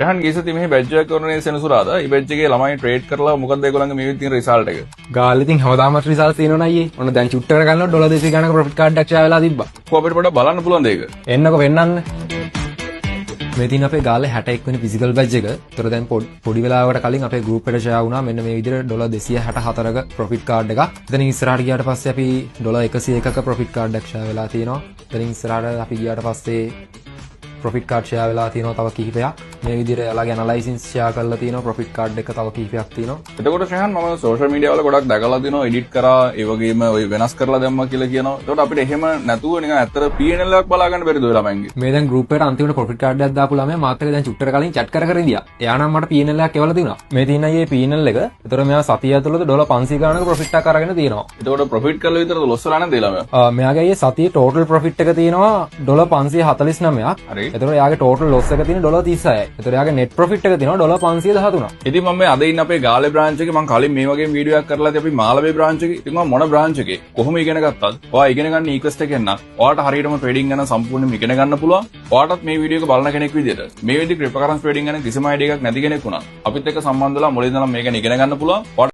එහෙන් ගියසති මෙහි බැජ් එකක් කරන්නේ සෙනසුරාදා. මේ බැජ් එකේ ළමයි ට්‍රේඩ් කරලා මොකද ඒගොල්ලන්ගේ මේ විදිහේ රිසල්ට් එක. ගාල් ඉතින් හැමදාමත් රිසල්ට් තියෙනවනේ අයියේ. ඔන්න දැන් චුට්ට කරගන්නවා ඩොලර් 200 ගණනක ප්‍රොෆිට් කාඩ් එකක් ෂෙයා වෙලා තිබ්බා. කොහොමද පොඩ්ඩක් බලන්න පුළුවන්ද ඒක? එන්නකො වෙන්නන්න. මේ තියෙන අපේ ගාල්ලේ 61 වෙනි ෆිසිකල් බැජ් එක. ඒතර දැන් පොඩි වෙලාවකට කලින් අපේ ගෲප් එකට ෂෙයා වුණා මෙන්න මේ විදිහට ඩොලර් 264ක ප්‍රොෆිට් කාඩ් එකක්. එතනින් ඉස්සරහට ගියාට පස්සේ අපි ඩොලර් 101ක ප්‍රොෆිට් කාඩ් එකක් ෂෙයා වෙලා තියෙනවා. එතනින් ඉස්සරහට අපි ගියාට පස්සේ ප්‍රොෆිට් කාඩ් ෂෙයා වෙලා තියෙනවා තව කිහිපයක්. මේ විදිහට එයාලගේ ඇනලයිසිස් ෂෙයා කරලා තියෙනවා ප්‍රොෆිට් කාඩ් එක තව කිහිපයක් තියෙනවා. එතකොට ශහන් මම සෝෂල් මීඩියා වල ගොඩක් දැකලා දිනවා එඩිට් කරා ඒ වගේම ඔය වෙනස් කරලා දැම්මා කියලා කියනවා. එතකොට අපිට එහෙම නැතුව නිකන් ඇත්තට P&L එකක් බලා ගන්න බැරිද ඔය ළමයින්ගේ? මේ දැන් ගෲප් එකට අන්තිමට ප්‍රොෆිට් කාඩ් එකක් දාපු ළමයා මාත් එක්ක දැන් චුට්ටර කලින් chat කර ඉඳියා. එයා නම් මට P&L එකක් එවලා තිබුණා. මේ තියෙන අයියේ P&L එක. එතකොට මෙයා සතිය ඇතුළත ඩොලර් 500 ගණනක ප්‍රොෆිට් එකක් අරගෙන තියෙනවා. එතකොට ප්‍රොෆිට් කරලා විතරද ලොස් වෙලා නැද්ද ළමයා? මෙයාගේ අයියේ සතියේ ටෝටල් ප්‍රොෆිට් එක තියෙනවා ඩොලර් 549ක්. හරි. එතකොට එයාගේ ටෝටල් ලොස් එක තියෙන ඩොලර් 36යි. එතකොට එයාගේ net profit එක තියෙනවා ඩොලර් 513ක්. ඉතින් මම මේ අද ඉන්න අපේ ගාලේ බ්‍රාන්ච් එකේ මම කලින් මේ වගේ වීඩියෝ එකක් කරලා අපි මාළඹේ බ්‍රාන්ච් එකේ ඉතින් මම මොන බ්‍රාන්ච් එකේ කොහොම ඉගෙන ගත්තත් ඔයා ඉගෙන ගන්න ඊක්වස්ට් එකෙන් නම් ඔයාට හරියටම ට්‍රේඩින් ගැන සම්පූර්ණයෙන්ම ඉගෙන ගන්න පුළුවන්. ඔයාටත් මේ වීඩියෝ එක බලන කෙනෙක් විදිහට මේ විදිහේ ක්‍රිප්ටෝකරන්සි ට්‍රේඩින් ගැන කිසිම අයිඩියා එකක් නැති කෙනෙක් වුණා අපිත් එක්ක සම්බන්ධ වෙලා මුලින් ඉඳලා මේක ඉගෙන ගන්න පුළුවන්.